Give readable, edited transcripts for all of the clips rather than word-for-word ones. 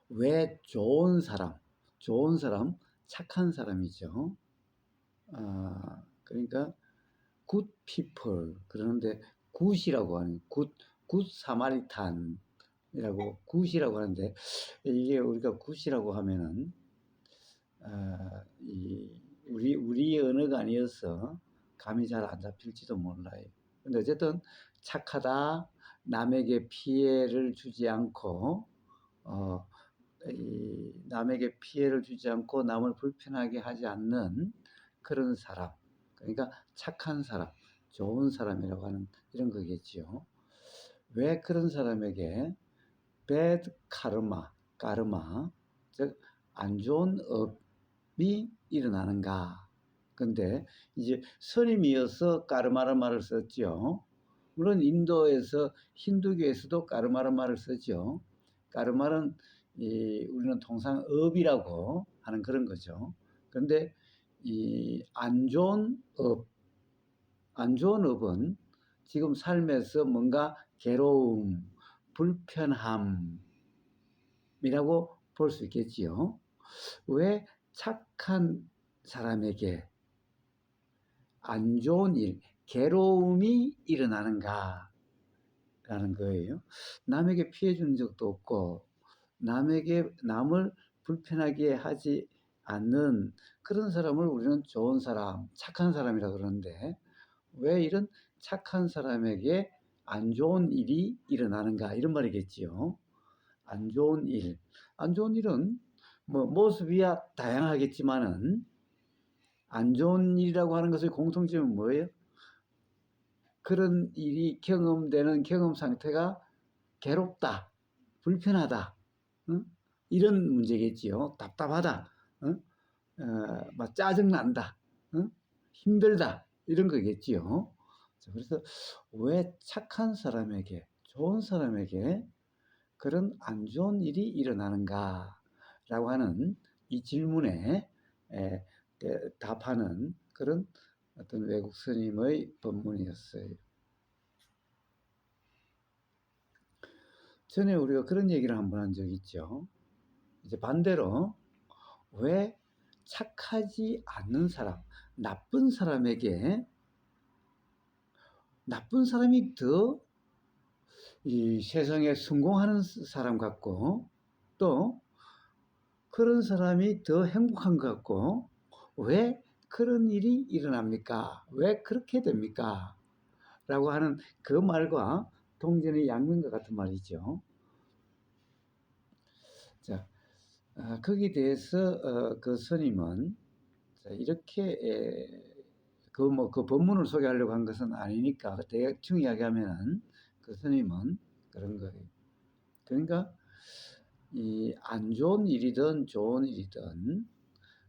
왜 좋은 사람, 착한 사람이죠. 그러니까 good people 그러는데 굿이라고 하는 굿 사마리탄이라고 굿이라고 하는데 이게 우리가 굿이라고 하면은 우리 언어가 아니어서 감이 잘 안 잡힐지도 몰라요. 근데 어쨌든 착하다, 남에게 피해를 주지 않고 남에게 피해를 주지 않고 남을 불편하게 하지 않는 그런 사람, 그러니까 착한 사람, 좋은 사람이라고 하는 이런 거겠지요. 왜 그런 사람에게 bad karma, 즉 안 좋은 업이 일어나는가? 근데 이제 스님이어서 까르마란 말을 썼죠. 물론 인도에서 힌두교에서도 까르마란 말을 쓰죠. 까르마는 우리는 통상 업이라고 하는 그런 거죠. 그런데 이 안 좋은 업은 지금 삶에서 뭔가 괴로움, 불편함이라고 볼 수 있겠지요. 왜 착한 사람에게 안 좋은 일, 괴로움이 일어나는가? 라는 거예요. 남에게 피해 준 적도 없고, 남을 불편하게 하지 않는 그런 사람을 우리는 좋은 사람, 착한 사람이라 그러는데, 왜 이런 착한 사람에게 안 좋은 일이 일어나는가? 이런 말이겠지요. 안 좋은 일. 안 좋은 일은 뭐 모습이야 다양하겠지만은, 안 좋은 일이라고 하는 것의 공통점은 뭐예요? 그런 일이 경험되는 경험 상태가 괴롭다, 불편하다, 응? 이런 문제겠지요. 답답하다, 응? 막 짜증난다, 응? 힘들다, 이런 거겠지요. 그래서 왜 착한 사람에게, 좋은 사람에게 그런 안 좋은 일이 일어나는가라고 하는 이 질문에 답하는 그런 어떤 외국 스님의 법문이었어요. 전에 우리가 그런 얘기를 한번 한 적이 있죠. 이제 반대로 왜 착하지 않는 사람, 나쁜 사람에게 나쁜 사람이 더 이 세상에 성공하는 사람 같고 또 그런 사람이 더 행복한 것 같고 왜 그런 일이 일어납니까? 왜 그렇게 됩니까? 라고 하는 그 말과 동전의 양면과 같은 말이죠. 자, 거기에 대해서 그 스님은 이렇게 그 본문을 소개하려고 한 것은 아니니까 대충 이야기하면은 그 스님은 그런 거예요. 그러니까 이 안 좋은 일이든 좋은 일이든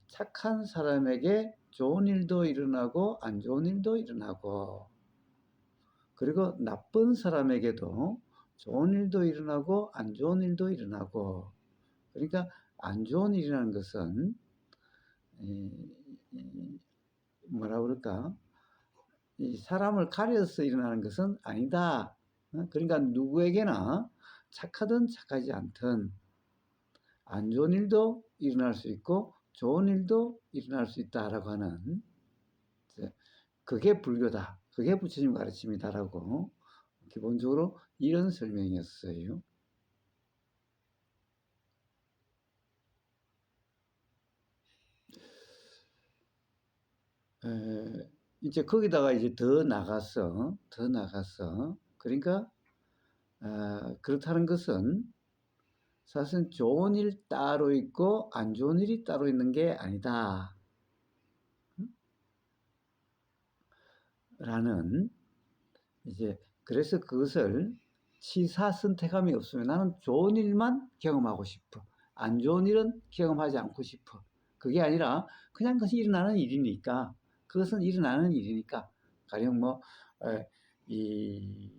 착한 사람에게 좋은 일도 일어나고 안 좋은 일도 일어나고 그리고 나쁜 사람에게도 좋은 일도 일어나고 안 좋은 일도 일어나고 그러니까 안 좋은 일이라는 것은 뭐라 그럴까 이 사람을 가려서 일어나는 것은 아니다. 그러니까 누구에게나 착하든 착하지 않든 안 좋은 일도 일어날 수 있고 좋은 일도 일어날 수 있다라고 하는 그게 불교다. 그게 부처님 가르침이다라고 기본적으로 이런 설명이었어요. 이제 거기다가 이제 더 나가서 그러니까 그렇다는 것은 사실은 좋은 일 따로 있고 안 좋은 일이 따로 있는 게 아니다. 라는 이제 그래서 그것을 취사선택함이 없으면 나는 좋은 일만 경험하고 싶어. 안 좋은 일은 경험하지 않고 싶어. 그게 아니라 그냥 그것이 일어나는 일이니까 그것은 일어나는 일이니까 가령 이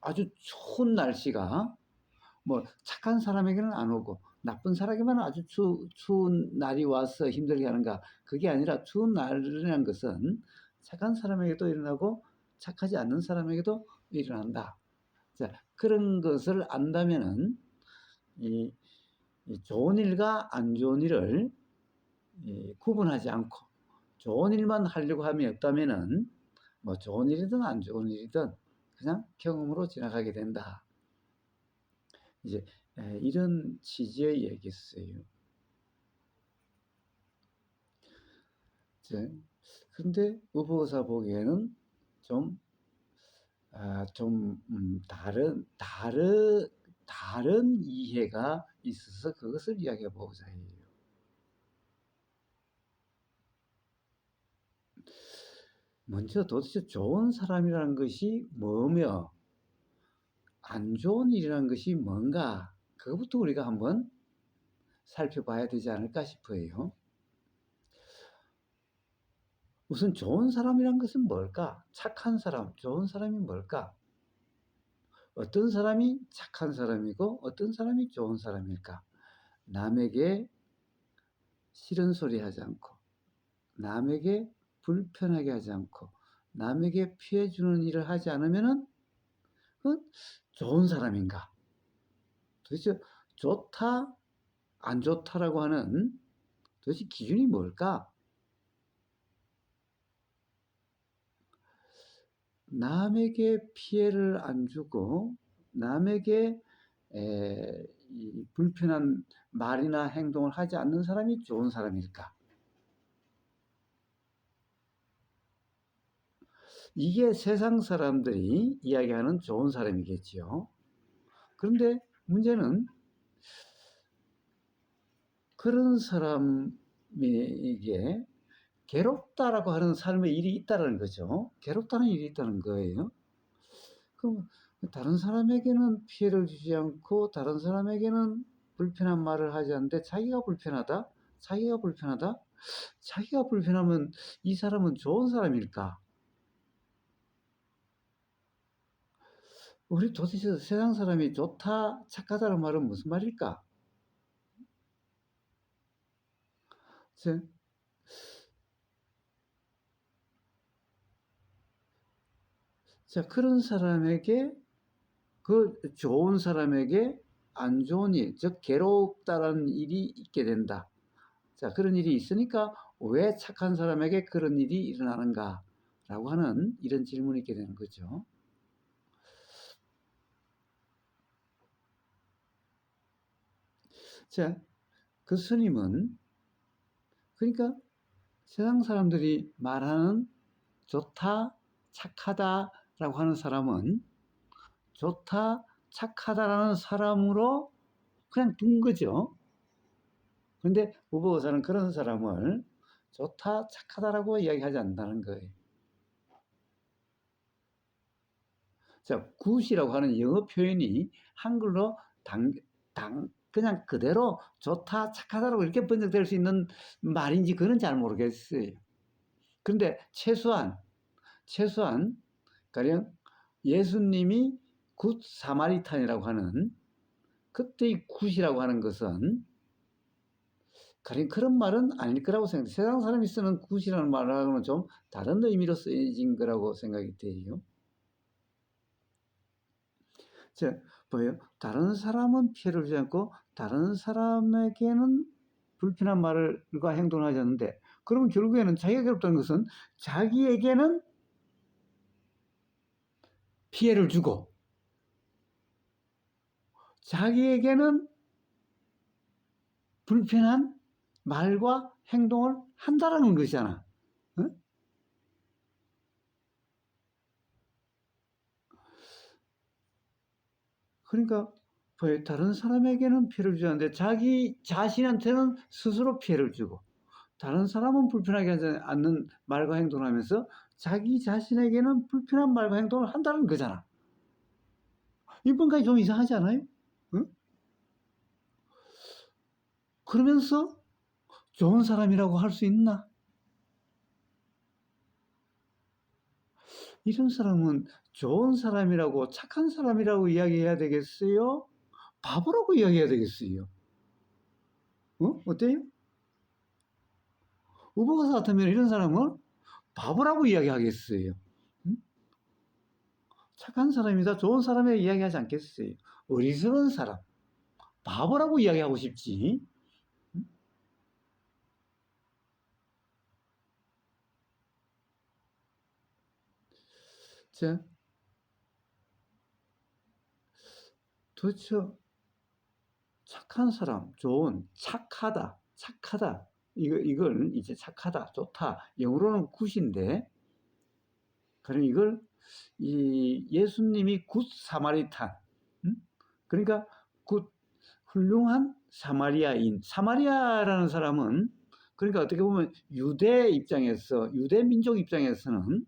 아주 추운 날씨가 뭐 착한 사람에게는 안 오고 나쁜 사람에게만 아주 추운 날이 와서 힘들게 하는가 그게 아니라 추운 날이라는 것은 착한 사람에게도 일어나고 착하지 않는 사람에게도 일어난다. 자, 그런 것을 안다면은 이 좋은 일과 안 좋은 일을 구분하지 않고 좋은 일만 하려고 함이 없다면은 뭐 좋은 일이든 안 좋은 일이든 그냥 경험으로 지나가게 된다. 이제 이런 취지의 얘기였어요. 그런데 우보사 보기에는 좀 다른 이해가 있어서 그것을 이야기해 보고자 해요. 먼저 도대체 좋은 사람이라는 것이 뭐며 안 좋은 일이라는 것이 뭔가 그것부터 우리가 한번 살펴봐야 되지 않을까 싶어요. 우선 좋은 사람이란 것은 뭘까? 착한 사람, 좋은 사람이 뭘까? 어떤 사람이 착한 사람이고 어떤 사람이 좋은 사람일까? 남에게 싫은 소리 하지 않고 남에게 불편하게 하지 않고 남에게 피해 주는 일을 하지 않으면은 그건 좋은 사람인가? 도대체 좋다, 안 좋다라고 하는 도대체 기준이 뭘까? 남에게 피해를 안 주고 남에게 불편한 말이나 행동을 하지 않는 사람이 좋은 사람일까? 이게 세상 사람들이 이야기하는 좋은 사람이겠지요. 그런데 문제는 그런 사람에게 괴롭다라고 하는 삶의 일이 있다는 거죠. 괴롭다는 일이 있다는 거예요. 그럼 다른 사람에게는 피해를 주지 않고 다른 사람에게는 불편한 말을 하지 않는데 자기가 불편하다? 자기가 불편하다? 자기가 불편하면 이 사람은 좋은 사람일까? 우리 도대체 세상 사람이 좋다, 착하다는 말은 무슨 말일까? 자, 그런 사람에게, 그 좋은 사람에게 안 좋은 일, 즉, 괴롭다라는 일이 있게 된다. 자, 그런 일이 있으니까 왜 착한 사람에게 그런 일이 일어나는가? 라고 하는 이런 질문이 있게 되는 거죠. 자, 그 스님은, 그러니까 세상 사람들이 말하는 좋다, 착하다라고 하는 사람은 좋다, 착하다라는 사람으로 그냥 둔 거죠. 그런데 우보사는 그런 사람을 좋다, 착하다라고 이야기하지 않는다는 거예요. 자, 굿이라고 하는 영어 표현이 한글로 그냥 그대로 좋다, 착하다라고 이렇게 번역될 수 있는 말인지 그건 잘 모르겠어요. 그런데 최소한 가령 예수님이 굿 사마리탄이라고 하는 그때의 굿이라고 하는 것은 가령 그런 말은 아닐 거라고 생각해요. 세상 사람이 쓰는 굿이라는 말하고는 좀 다른 의미로 쓰여진 거라고 생각이 돼요. 자, 뭐예요? 다른 사람은 피해를 주지 않고 다른 사람에게는 불편한 말과 행동을 하지 않는데 그러면 결국에는 자기가 괴롭다는 것은 자기에게는 피해를 주고 자기에게는 불편한 말과 행동을 한다라는 것이잖아. 어? 그러니까 다른 사람에게는 피해를 주지 않는데 자기 자신한테는 스스로 피해를 주고 다른 사람은 불편하게 하지 않는 말과 행동을 하면서 자기 자신에게는 불편한 말과 행동을 한다는 거잖아. 이번까지 좀 이상하지 않아요? 응? 그러면서 좋은 사람이라고 할 수 있나? 이런 사람은 좋은 사람이라고 착한 사람이라고 이야기해야 되겠어요? 바보라고 이야기해야 되겠어요? 어때요? 우버가사 같으면 이런 사람은 바보라고 이야기하겠어요. 응? 착한 사람이다, 좋은 사람이라고 이야기하지 않겠어요. 어리석은 사람, 바보라고 이야기하고 싶지. 자, 도대체 착한 사람, 좋은, 착하다. 이걸 이제 착하다, 좋다. 영어로는 굿인데, 그럼 이걸 예수님이 굿 사마리탄, 그러니까 굿 훌륭한 사마리아인. 사마리아라는 사람은 그러니까 어떻게 보면 유대 민족 입장에서는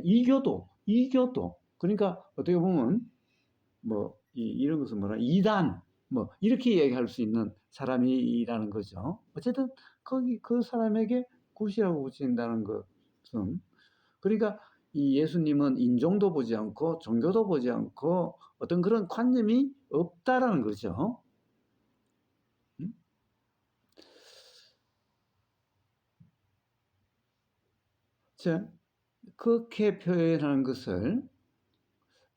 이교도 그러니까 어떻게 보면 이런 것은 이단 이렇게 얘기할 수 있는 사람이라는 거죠. 어쨌든 그 사람에게 굿이라고 붙인다는 것은 그러니까 이 예수님은 인종도 보지 않고 종교도 보지 않고 어떤 그런 관념이 없다라는 거죠. 자, 그렇게 표현하는 것을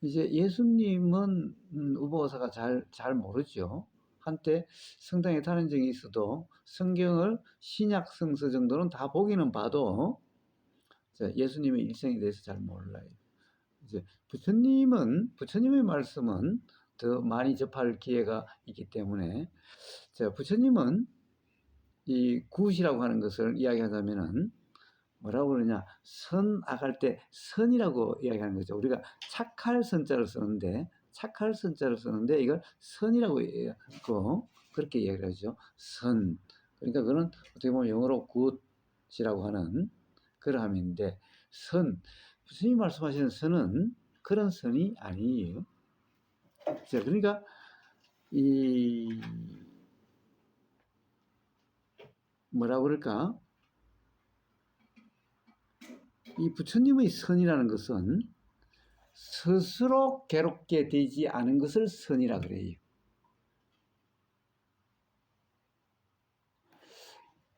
이제 예수님은 우보사가 잘 모르죠. 한때 성당에 다닌 적이 있어도 성경을 신약 성서 정도는 다 보기는 봐도 예수님의 일생에 대해서 잘 몰라요. 이제 부처님의 말씀은 더 많이 접할 기회가 있기 때문에 부처님은 이 굿이라고 하는 것을 이야기하자면은 뭐라고 그러냐, 선악할 때 선이라고 이야기하는 거죠. 우리가 착할 선자를 쓰는데 이걸 선이라고 얘기하고 그렇게 이야기를 하죠. 선. 그러니까 그는 어떻게 보면 영어로 굿이라고 하는 그러함인데 부처님 말씀하시는 선은 그런 선이 아니에요. 자, 그러니까 뭐라고 그럴까? 이 부처님의 선이라는 것은 스스로 괴롭게 되지 않은 것을 선이라 그래요.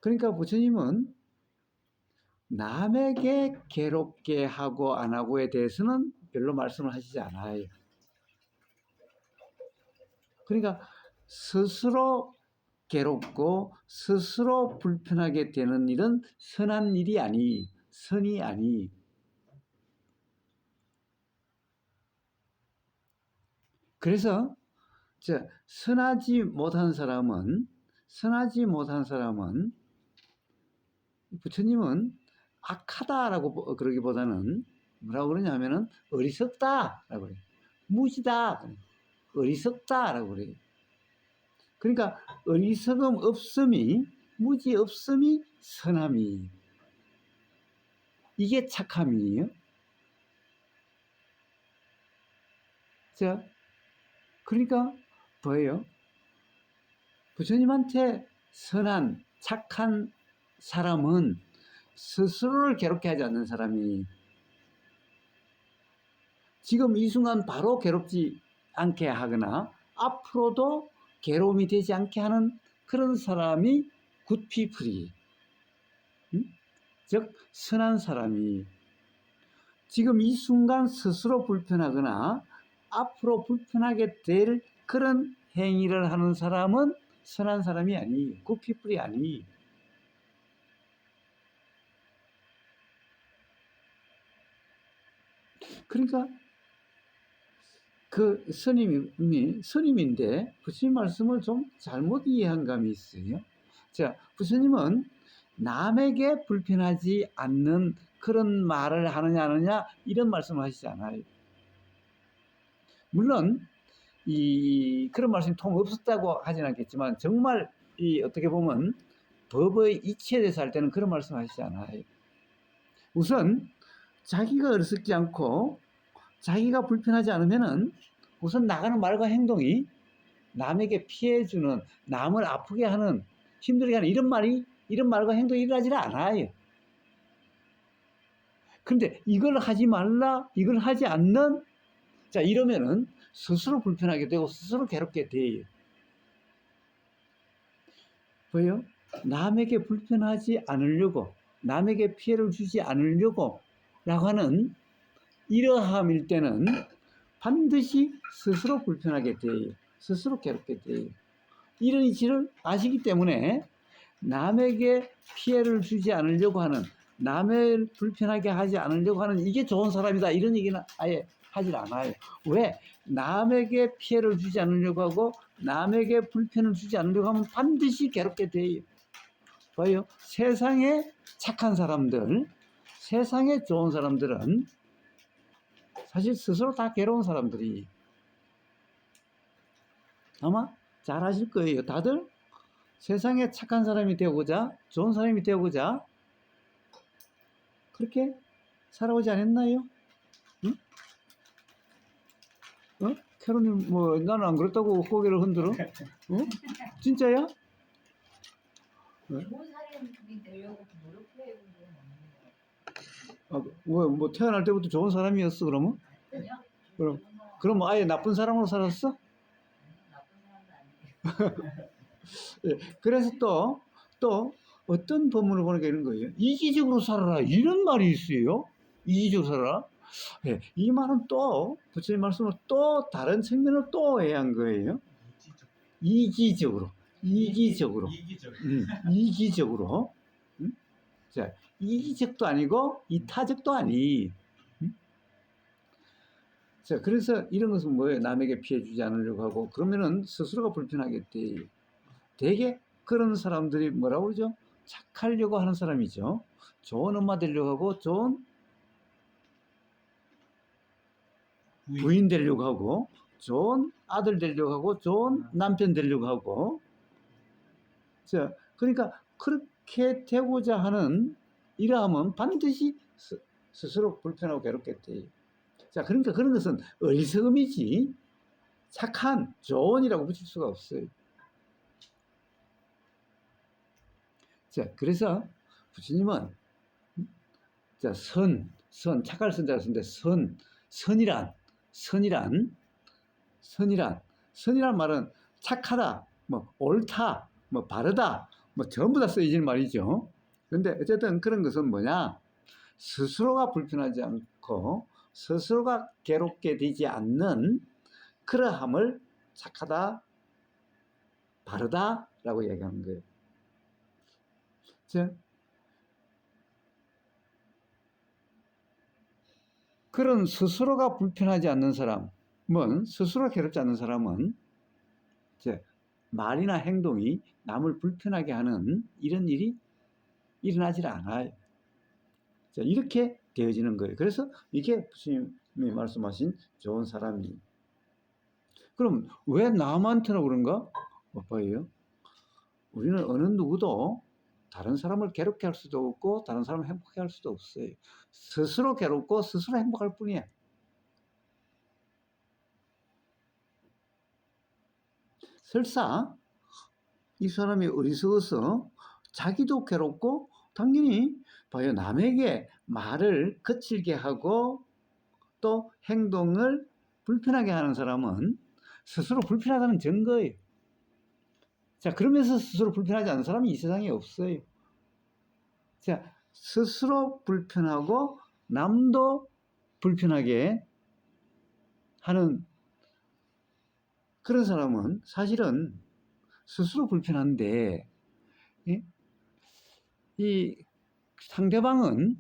그러니까 부처님은 남에게 괴롭게 하고 안 하고에 대해서는 별로 말씀을 하시지 않아요. 그러니까 스스로 괴롭고 스스로 불편하게 되는 일은 선한 일이 아니, 선이 아니. 그래서 선하지 못한 사람은 부처님은 악하다라고 그러기보다는 뭐라고 그러냐면은 어리석다라고 그래요. 무지다, 어리석다라고 그래요. 그러니까 어리석음 없음이, 무지 없음이 선함이, 이게 착함이에요. 자, 그러니까 뭐예요? 부처님한테 선한 착한 사람은 스스로를 괴롭게 하지 않는 사람이, 지금 이 순간 바로 괴롭지 않게 하거나 앞으로도 괴로움이 되지 않게 하는 그런 사람이 굿피플이, 즉 선한 사람이, 지금 이 순간 스스로 불편하거나 앞으로 불편하게 될 그런 행위를 하는 사람은 선한 사람이 아니, 굿피플이 아니. 그러니까 그 스님인데 부처님 말씀을 좀 잘못 이해한 감이 있어요. 자, 부처님은 남에게 불편하지 않는 그런 말을 하느냐 안 하느냐 이런 말씀을 하시지 않아요. 물론 그런 말씀이 통 없었다고 하지는 않겠지만 정말 어떻게 보면 법의 이치에 대해서 할 때는 그런 말씀 하시지 않아요. 우선 자기가 어리석지 않고 자기가 불편하지 않으면은 우선 나가는 말과 행동이 남에게 피해주는, 남을 아프게 하는, 힘들게 하는 이런 말과 행동이 일어나지는 않아요. 그런데 이걸 하지 말라, 이걸 하지 않는, 이러면은 스스로 불편하게 되고 스스로 괴롭게 돼요. 왜요? 남에게 불편하지 않으려고, 남에게 피해를 주지 않으려고 라고 하는 이러함일 때는 반드시 스스로 불편하게 돼요. 스스로 괴롭게 돼요. 이런 이치를 아시기 때문에 남에게 피해를 주지 않으려고 하는, 남을 불편하게 하지 않으려고 하는 이게 좋은 사람이다 이런 얘기는 아예 하질 않아요. 왜? 남에게 피해를 주지 않으려고 하고 남에게 불편을 주지 않으려고 하면 반드시 괴롭게 돼요. 봐요. 세상에 착한 사람들, 세상에 좋은 사람들은 사실 스스로 다 괴로운 사람들이 아마 잘 아실 거예요. 다들 세상에 착한 사람이 되고자, 좋은 사람이 되고자 그렇게 살아오지 않았나요? 응? 캐로님, 뭐, 나는 안 그랬다고 고개를 흔들어? 진짜야? 좋은 사람이 되려고 노력해요. 뭐, 태어날 때부터 좋은 사람이었어, 그러면? 그럼 아예 나쁜 사람으로 살았어? 나쁜 사람은 아니에요. 예, 그래서 또, 어떤 본문을 보니까 이런 거예요. 이기적으로 살아라. 이런 말이 있어요. 이기적으로 살아라. 예, 이 말은 또, 부처님 말씀으로 또 다른 측면을 또 해한 거예요. 이기적으로. 이기적으로. 자, 이기적도 아니고 이타적도 아니. 자, 그래서 이런 것은 뭐예요? 남에게 피해 주지 않으려고 하고 그러면은 스스로가 불편하게 돼. 되게 그런 사람들이 뭐라고 그러죠? 착하려고 하는 사람이죠. 좋은 엄마 되려고 하고 좋은 부인 되려고 하고 좋은 아들 되려고 하고 좋은 남편 되려고 하고 자, 그러니까 그렇게 되고자 하는 이러함은 반드시 스스로 불편하고 괴롭게 돼요. 자, 그러니까 그런 것은 어리석음이지 착한, 좋은이라고 붙일 수가 없어요. 자, 그래서 부처님은 자, 착할 선자를 쓰는데 선이란 말은 착하다, 뭐 옳다, 뭐 바르다, 뭐 전부 다 쓰이는 말이죠. 그런데 어쨌든 그런 것은 뭐냐? 스스로가 불편하지 않고 스스로가 괴롭게 되지 않는 그러함을 착하다, 바르다라고 얘기하는 거예요. 즉, 그런 스스로가 불편하지 않는 사람은, 스스로 괴롭지 않는 사람은 이제 말이나 행동이 남을 불편하게 하는 이런 일이 일어나질 않아요. 자, 이렇게 되어지는 거예요. 그래서 이게 부처님이 말씀하신 좋은 사람이. 그럼 왜 남한테나 그런가? 봐요. 우리는 어느 누구도 다른 사람을 괴롭게 할 수도 없고 다른 사람을 행복하게 할 수도 없어요. 스스로 괴롭고 스스로 행복할 뿐이야. 설사 이 사람이 어리석어서 자기도 괴롭고 당연히 봐요. 남에게 말을 거칠게 하고 또 행동을 불편하게 하는 사람은 스스로 불편하다는 증거예요. 자, 그러면서 스스로 불편하지 않은 사람이 이 세상에 없어요. 자, 스스로 불편하고 남도 불편하게 하는 그런 사람은 사실은 스스로 불편한데 이 상대방은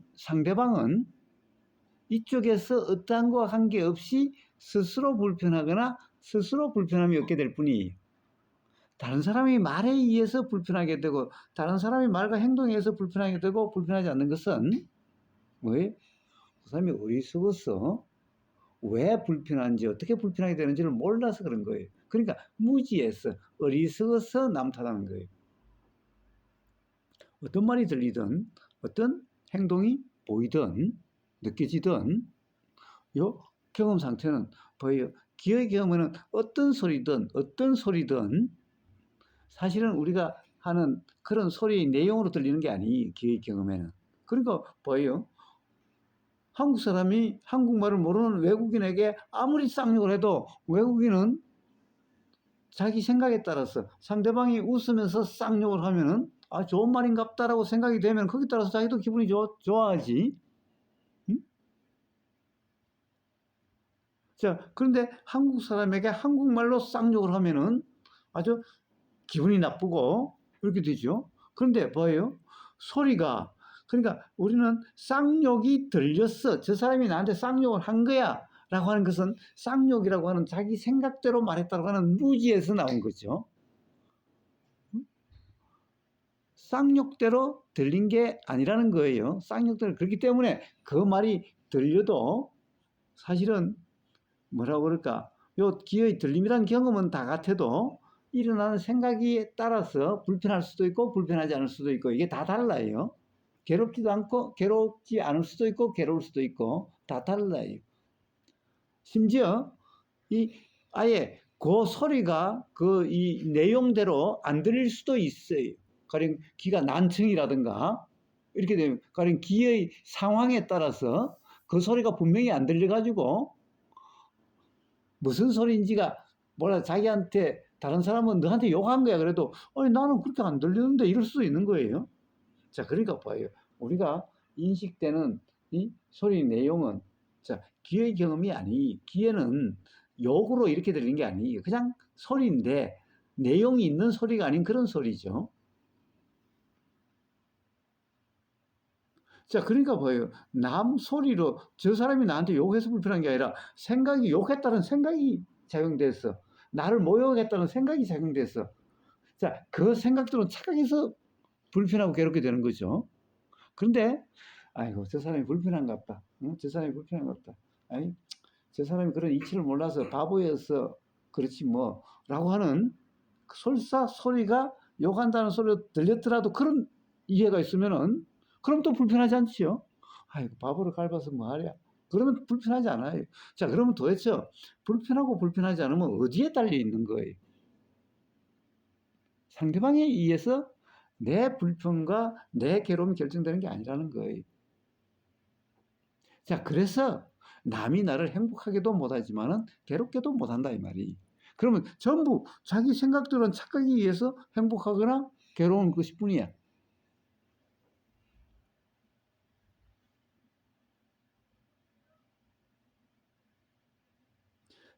이쪽에서 어떠한 것과 관계없이 스스로 불편하거나 스스로 불편함이 없게 될 뿐이에요. 다른 사람이 말에 의해서 불편하게 되고 다른 사람이 말과 행동에 의해서 불편하게 되고 불편하지 않는 것은 뭐예요? 그 사람이 어리석어서 왜 불편한지 어떻게 불편하게 되는지를 몰라서 그런 거예요. 그러니까 무지해서 어리석어서 남 탓하는 거예요. 어떤 말이 들리든 어떤 행동이 보이든 느껴지든 요 경험 상태는 보여요. 기의 경험은 어떤 소리든 사실은 우리가 하는 그런 소리의 내용으로 들리는 게 아니에요. 기의 경험에는. 그러니까 보여요. 한국 사람이 한국말을 모르는 외국인에게 아무리 쌍욕을 해도 외국인은 자기 생각에 따라서 상대방이 웃으면서 쌍욕을 하면은 좋은 말인갑다라고 생각이 되면 거기에 따라서 자기도 기분이 좋아하지. 응? 자, 그런데 한국 사람에게 한국말로 쌍욕을 하면은 아주 기분이 나쁘고 이렇게 되죠. 그런데 뭐예요? 소리가, 그러니까 우리는 쌍욕이 들렸어. 저 사람이 나한테 쌍욕을 한 거야. 라고 하는 것은 쌍욕이라고 하는 자기 생각대로 말했다고 하는 무지에서 나온 거죠. 쌍욕대로 들린 게 아니라는 거예요. 쌍욕대로. 그렇기 때문에 그 말이 들려도 사실은 뭐라고 그럴까? 요 기의 들림이란 경험은 다 같아도 일어나는 생각에 따라서 불편할 수도 있고 불편하지 않을 수도 있고 이게 다 달라요. 괴롭지도 않고 괴롭지 않을 수도 있고 괴로울 수도 있고 다 달라요. 심지어 이 아예 그 소리가 그 이 내용대로 안 들릴 수도 있어요. 가령 귀가 난청이라든가 이렇게 되면 가령 귀의 상황에 따라서 그 소리가 분명히 안 들려가지고 무슨 소리인지가 몰라 자기한테 다른 사람은 너한테 욕한 거야. 그래도 아니 나는 그렇게 안 들리는데 이럴 수도 있는 거예요. 자, 그러니까 봐요. 우리가 인식되는 이 소리 내용은 자, 귀의 경험이 아니, 귀에는 욕으로 이렇게 들리는 게 아니에요. 그냥 소리인데 내용이 있는 소리가 아닌 그런 소리죠. 자, 그러니까 봐요. 남 소리로 저 사람이 나한테 욕해서 불편한 게 아니라 생각이 욕했다는 생각이 작용됐어. 나를 모욕했다는 생각이 작용됐어. 자, 그 생각들은 착각해서 불편하고 괴롭게 되는 거죠. 그런데 아이고 저 사람이 불편한가 보다. 응? 저 사람이 불편한가 보다. 아니 저 사람이 그런 이치를 몰라서 바보여서 그렇지 뭐 라고 하는 설사 소리가 욕한다는 소리가 들렸더라도 그런 이해가 있으면은 그럼 또 불편하지 않지요. 아이고 바보를 갈아서 뭐하랴. 그러면 불편하지 않아요. 자, 그러면 도대체 불편하고 불편하지 않으면 어디에 달려 있는 거예요? 상대방에 의해서 내 불편과 내 괴로움이 결정되는 게 아니라는 거예요. 자, 그래서 남이 나를 행복하게도 못하지만은 괴롭게도 못한다 이 말이. 그러면 전부 자기 생각들은 착각에 의해서 행복하거나 괴로운 것뿐이야.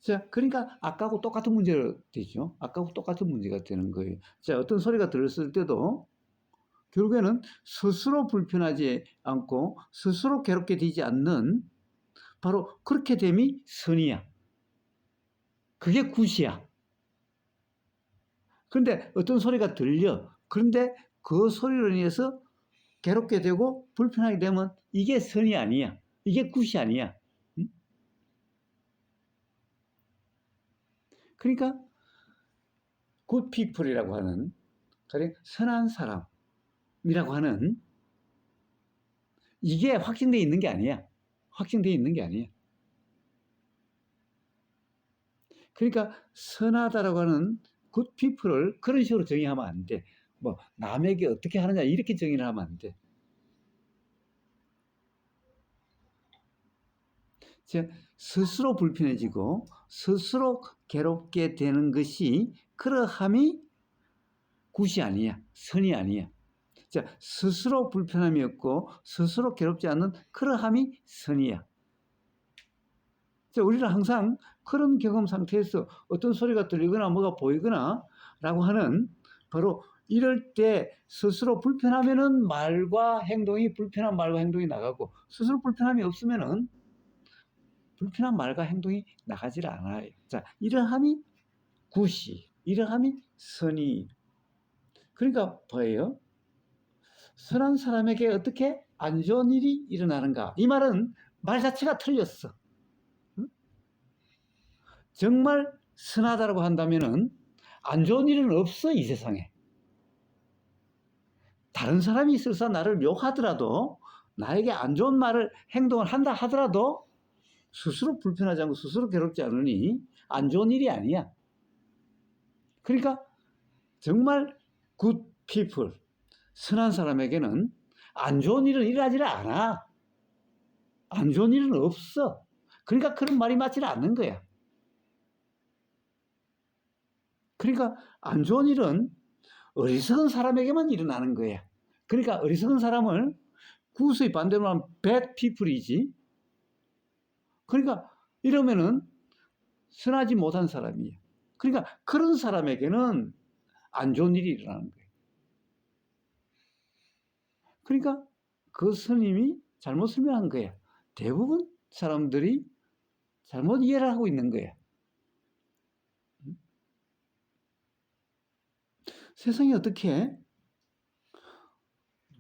자, 그러니까 아까하고 똑같은 문제가 되죠. 아까하고 똑같은 문제가 되는 거예요. 자, 어떤 소리가 들었을 때도 결국에는 스스로 불편하지 않고 스스로 괴롭게 되지 않는 바로 그렇게 됨이 선이야. 그게 굿이야. 그런데 어떤 소리가 들려. 그런데 그 소리로 인해서 괴롭게 되고 불편하게 되면 이게 선이 아니야. 이게 굿이 아니야. 응? 그러니까 굿 피플이라고 하는 가령 선한 사람이라고 하는 이게 확정되어 있는 게 아니야. 확정되어 있는 게 아니야. 그러니까 선하다라고 하는 굿 피플을 그런 식으로 정의하면 안 돼. 뭐 남에게 어떻게 하느냐 이렇게 정의를 하면 안 돼. 즉 스스로 불편해지고 스스로 괴롭게 되는 것이 그러함이 굿이 아니야. 선이 아니야. 자, 스스로 불편함이 없고 스스로 괴롭지 않는 그러함이 선이야. 자, 우리는 항상 그런 경험 상태에서 어떤 소리가 들리거나 뭐가 보이거나 라고 하는 바로 이럴 때 스스로 불편하면은 말과 행동이 불편한 말과 행동이 나가고 스스로 불편함이 없으면은 불편한 말과 행동이 나가질 않아요. 자, 이러함이 굿이, 이러함이 선이. 그러니까 뭐예요? 선한 사람에게 어떻게 안 좋은 일이 일어나는가? 이 말은 말 자체가 틀렸어. 응? 정말 선하다고 한다면은 안 좋은 일은 없어 이 세상에. 다른 사람이 있어서 나를 욕하더라도 나에게 안 좋은 말을 행동을 한다 하더라도 스스로 불편하지 않고 스스로 괴롭지 않으니 안 좋은 일이 아니야. 그러니까 정말 good people, 선한 사람에게는 안 좋은 일은 일어나지 않아. 안 좋은 일은 없어. 그러니까 그런 말이 맞지는 않는 거야. 그러니까 안 좋은 일은 어리석은 사람에게만 일어나는 거야. 그러니까 어리석은 사람을 구수의 반대로 하면 bad people이지. 그러니까 이러면은 선하지 못한 사람이에요. 그러니까 그런 사람에게는 안 좋은 일이 일어나는 거예요. 그러니까 그 스님이 잘못 설명한 거예요. 대부분 사람들이 잘못 이해를 하고 있는 거예요. 세상이 어떻게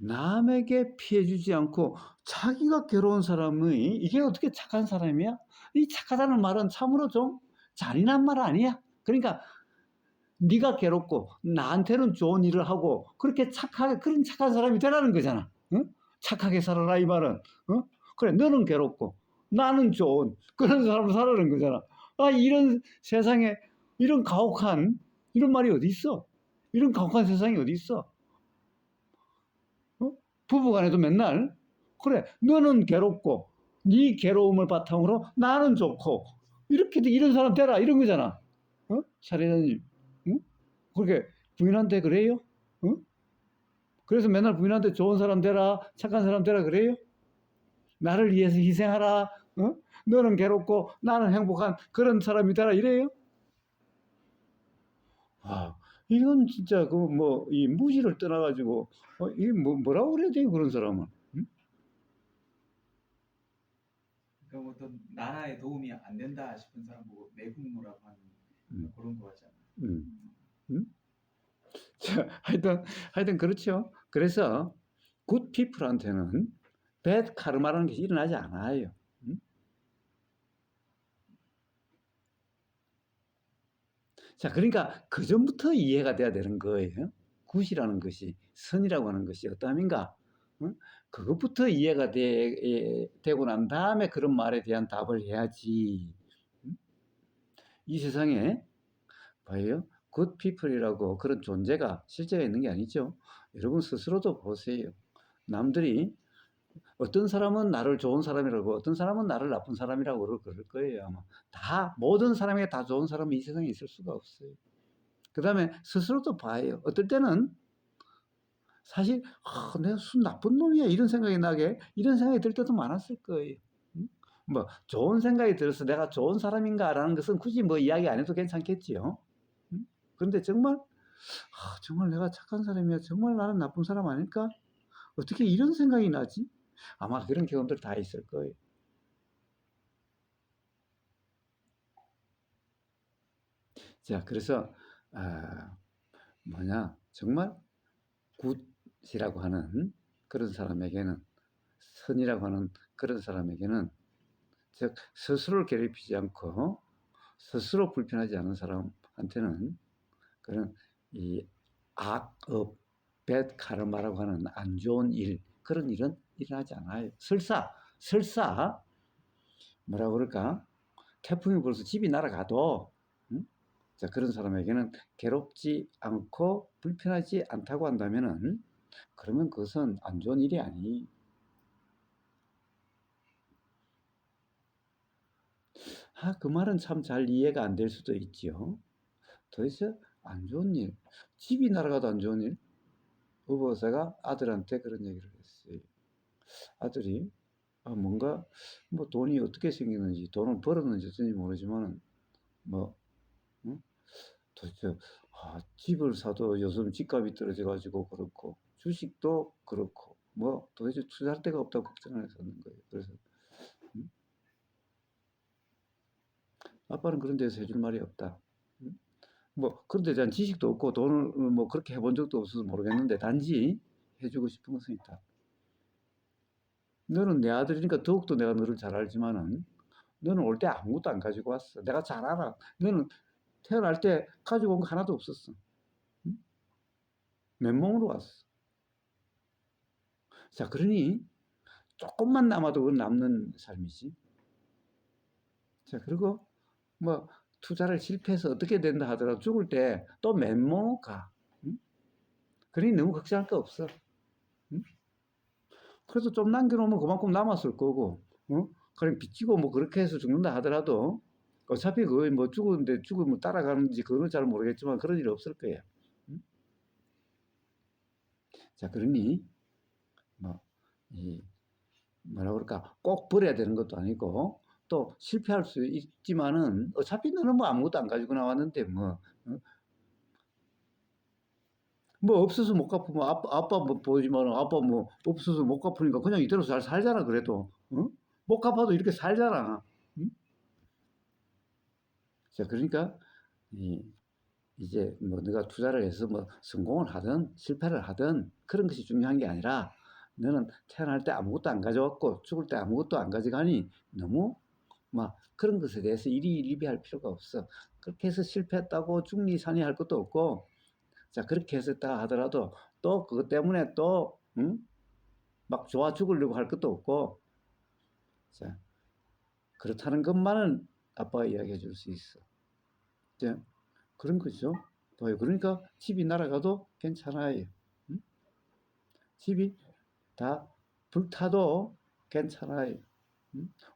남에게 피해 주지 않고 자기가 괴로운 사람이 이게 어떻게 착한 사람이야? 이 착하다는 말은 참으로 좀 잔인한 말 아니야? 그러니까 네가 괴롭고 나한테는 좋은 일을 하고 그렇게 착하게 그런 착한 사람이 되라는 거잖아. 응? 착하게 살아라 이 말은. 어? 그래 너는 괴롭고 나는 좋은 그런 사람으로 살아라는 거잖아. 아 이런 세상에 이런 가혹한 이런 말이 어디 있어? 이런 가혹한 세상이 어디 있어? 어? 부부간에도 맨날 그래 너는 괴롭고 네 괴로움을 바탕으로 나는 좋고 이렇게 이런 사람 되라 이런 거잖아. 어? 사례자님. 응? 그렇게 부인한테 그래요? 어? 그래서 맨날 부인한테 좋은 사람 되라, 착한 사람 되라 그래요? 나를 위해서 희생하라, 어? 너는 괴롭고 나는 행복한 그런 사람이 되라 이래요? 아, 이건 진짜 그 뭐 이 무지를 떠나가지고 이게 뭐라고 그래야 돼요 그런 사람은? 응? 그러니까 뭐 어떤 나라에 도움이 안 된다 싶은 사람 보고 내국노라고 하는 음, 그런 거 같잖아요. 음, 음? 자, 하여튼 그렇죠. 그래서 굿 피플한테는 배드 카르마라는 게 일어나지 않아요. 음? 자, 그러니까 그 전부터 이해가 돼야 되는 거예요. 굿이라는 것이, 선이라고 하는 것이 어떠함인가? 응? 그것부터 이해가 되고 난 다음에 그런 말에 대한 답을 해야지. 응? 이 세상에 봐요. 굿 피플이라고 그런 존재가 실제가 있는 게 아니죠. 여러분 스스로도 보세요. 남들이 어떤 사람은 나를 좋은 사람이라고, 어떤 사람은 나를 나쁜 사람이라고 그럴 거예요. 아마 다 모든 사람에게 다 좋은 사람은 이 세상에 있을 수가 없어요. 그 다음에 스스로도 봐요. 어떨 때는 사실 내가 무슨 나쁜 놈이야 이런 생각이 나게 이런 생각이 들 때도 많았을 거예요. 응? 뭐 좋은 생각이 들어서 내가 좋은 사람인가라는 것은 굳이 뭐 이야기 안 해도 괜찮겠지요. 응? 그런데 정말 정말 내가 착한 사람이야. 정말 나는 나쁜 사람 아닐까? 어떻게 이런 생각이 나지? 아마 그런 경험들 다 있을 거예요. 자, 그래서 뭐냐 정말 굿이라고 하는 그런 사람에게는 선이라고 하는 그런 사람에게는 즉 스스로를 괴롭히지 않고 스스로 불편하지 않은 사람한테는 그런 이 악업, bad karma라고 하는 안 좋은 일 그런 일은 일어나지 않아요. 설사 뭐라고 그럴까 태풍이 불어서 집이 날아가도 응? 자, 그런 사람에게는 괴롭지 않고 불편하지 않다고 한다면은 그러면 그것은 안 좋은 일이 아니에요. 그 말은 참 잘 이해가 안 될 수도 있지요. 도대체 안 좋은 일, 집이 날아가도 안 좋은 일? 의보사가 아들한테 그런 얘기를 했어요. 아들이 뭔가 뭐 돈이 어떻게 생기는지 돈을 벌었는지 어쩐지 모르지만 뭐 응? 도대체 집을 사도 요즘 집값이 떨어져 가지고 그렇고 주식도 그렇고 뭐 도대체 투자할 데가 없다고 걱정을 했었는 거예요. 그래서 응? 아빠는 그런 데서 해줄 말이 없다. 응? 뭐 그런 데 대한 지식도 없고 돈을 뭐 그렇게 해본 적도 없어서 모르겠는데 단지 해주고 싶은 것은 있다. 너는 내 아들이니까 더욱더 내가 너를 잘 알지만은 너는 올 때 아무것도 안 가지고 왔어. 내가 잘 알아. 너는 태어날 때 가지고 온 거 하나도 없었어. 응? 맨몸으로 왔어. 자, 그러니 조금만 남아도 그건 남는 삶이지. 자, 그리고 뭐 투자를 실패해서 어떻게 된다 하더라도 죽을 때 또 맨몸으로 가. 응? 그러니 너무 걱정할 거 없어. 응? 그래서 좀 남겨놓으면 그만큼 남았을 거고, 그럼 빚지고 뭐 그렇게 해서 죽는다 하더라도 어차피 그거 뭐 죽었는데 죽으면 따라가는지 그거는 잘 모르겠지만 그런 일이 없을 거예요. 응? 자, 그러니 뭐, 이 뭐라 그럴까 꼭 버려야 되는 것도 아니고 또 실패할 수 있지만은 어차피 너는 뭐 아무것도 안 가지고 나왔는데 뭐, 뭐 없어서 못 갚으면 아빠 뭐 보지만 아빠 뭐 없어서 못 갚으니까 그냥 이대로 잘 살잖아 그래도. 못 갚아도 이렇게 살잖아. 자, 그러니까 이제 뭐 네가 투자를 해서 뭐 성공을 하든 실패를 하든 그런 것이 중요한 게 아니라 너는 태어날 때 아무것도 안 가져왔고 죽을 때 아무것도 안 가져가니 너무 막 그런 것에 대해서 이리리비할 필요가 없어. 그렇게 해서 실패했다고 죽리산이 할 것도 없고, 자, 그렇게 했었다 하더라도 또 그것 때문에 또 막 좋아 죽으려고 할 것도 없고, 자, 그렇다는 것만은 아빠가 이야기해 줄 수 있어. 자, 그런 거죠. 봐요. 그러니까 집이 날아가도 괜찮아요. 집이 다 불타도 괜찮아요.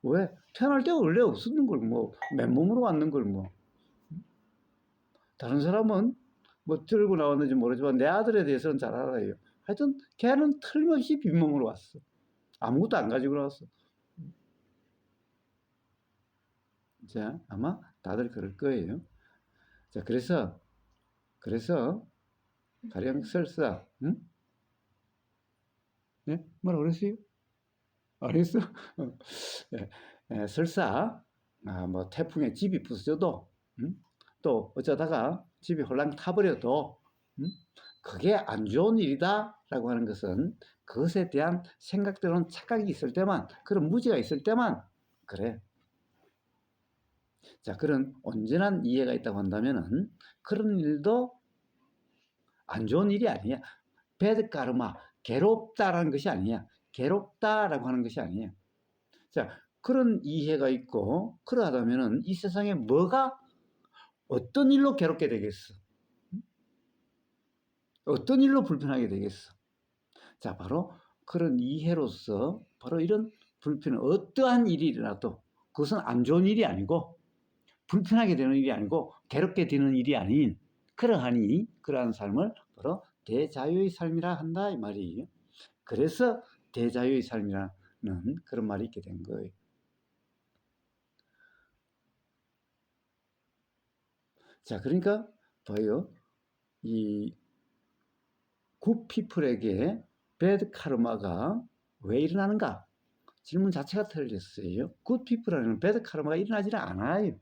왜? 태어날 때가 원래 없었는 걸 뭐, 맨몸으로 왔는 걸 뭐. 다른 사람은 뭐 들고 나왔는지 모르지만 내 아들에 대해서는 잘 알아요. 하여튼 걔는 틀림없이 빈몸으로 왔어. 아무것도 안 가지고 나왔어. 자, 아마 다들 그럴 거예요. 자, 그래서 가령 설사, 네? 뭐라 그랬어요? 안 했어? 설사, 뭐 태풍에 집이 부서져도, 또 어쩌다가 집이 홀랑 타버려도, 그게 안 좋은 일이다라고 하는 것은 그것에 대한 생각대로는 착각이 있을 때만, 그런 무지가 있을 때만 그래. 자, 그런 온전한 이해가 있다고 한다면은 그런 일도 안 좋은 일이 아니야. 배드 까르마, 괴롭다라는 것이 아니야. 괴롭다라고 하는 것이 아니야. 자, 그런 이해가 있고 그러하다면은 이 세상에 뭐가 어떤 일로 괴롭게 되겠어? 어떤 일로 불편하게 되겠어? 자, 바로 그런 이해로서 바로 이런 불편은 어떠한 일이 일어나도 그것은 안 좋은 일이 아니고 불편하게 되는 일이 아니고 괴롭게 되는 일이 아닌 그러하니 그러한 삶을 바로 대자유의 삶이라 한다 이 말이에요. 그래서 대자유의 삶이라는 그런 말이 있게 된 거예요. 자, 그러니까 봐요. 이 굿피플에게 배드 카르마가 왜 일어나는가? 질문 자체가 틀렸어요. 굿피플에는 배드 카르마가 일어나지는 않아요.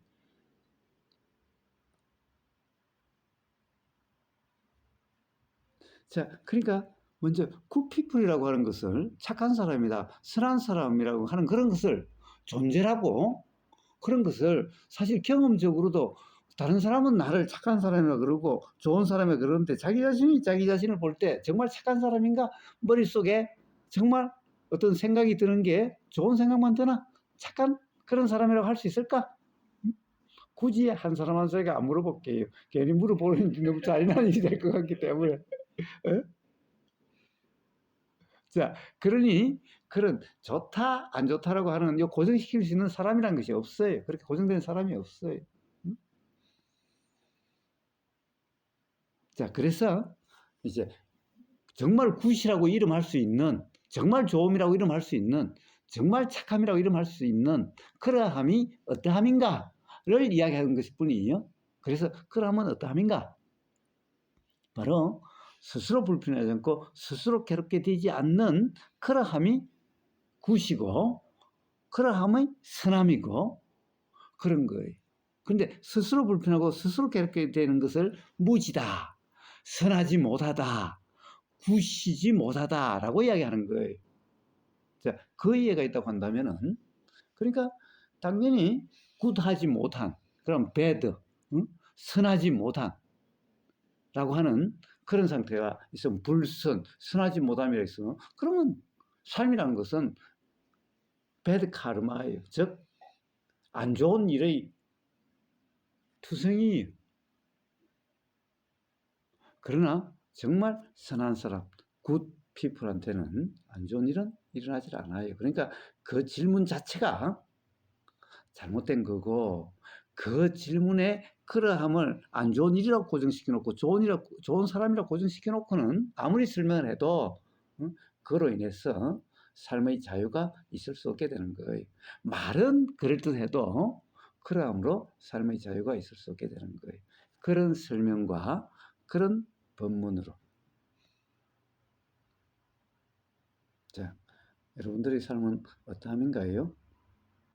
자, 그러니까 먼저 굿피플이라고 하는 것을 착한 사람이다, 선한 사람이라고 하는 그런 것을 존재라고 그런 것을 사실 경험적으로도 다른 사람은 나를 착한 사람이라 그러고 좋은 사람이라 그러는데 자기 자신이 자기 자신을 볼 때 정말 착한 사람인가? 머릿속에 정말 어떤 생각이 드는 게 좋은 생각만 드나? 착한 그런 사람이라고 할 수 있을까? 굳이 한 사람 한 사람에게 안 물어볼게요. 괜히 물어보는 게 너무 잔인한 일이 될 것 같기 때문에. 자, 그러니 그런 좋다 안 좋다라고 하는 요 고정시킬 수 있는 사람이란 것이 없어요. 그렇게 고정된 사람이 없어요. 자, 그래서 이제 정말 굿이라고 이름할 수 있는, 정말 좋음이라고 이름할 수 있는, 정말 착함이라고 이름할 수 있는 그러함이 어떠함인가를 이야기하는 것일 뿐이에요. 그래서 그러함은 어떠함인가? 바로 스스로 불편하지 않고 스스로 괴롭게 되지 않는 그러함이 굿이고 그러함의 선함이고 그런 거예요. 근데 스스로 불편하고 스스로 괴롭게 되는 것을 무지다, 선하지 못하다, 굿이지 못하다라고 이야기하는 거예요. 자, 그 이해가 있다고 한다면은 그러니까 당연히 굿하지 못한 그런 bad, 선하지 못한 라고 하는 그런 상태가 있으면 불선, 선하지 못함이라 있으면 그러면 삶이라는 것은 배드 카르마예요. 즉 안 좋은 일의 투성이에요. 그러나 정말 선한 사람, 굿 피플한테는 안 좋은 일은 일어나질 않아요. 그러니까 그 질문 자체가 잘못된 거고 그 질문에 그러함을 안 좋은 일이라고 고정시켜 놓고 좋은 사람이라고 고정시켜 놓고는 아무리 설명을 해도 그로 인해서 삶의 자유가 있을 수 없게 되는 거예요. 말은 그럴듯해도 그러함으로 삶의 자유가 있을 수 없게 되는 거예요. 그런 설명과 그런 본문으로. 자, 여러분들의 삶은 어떠함인가요?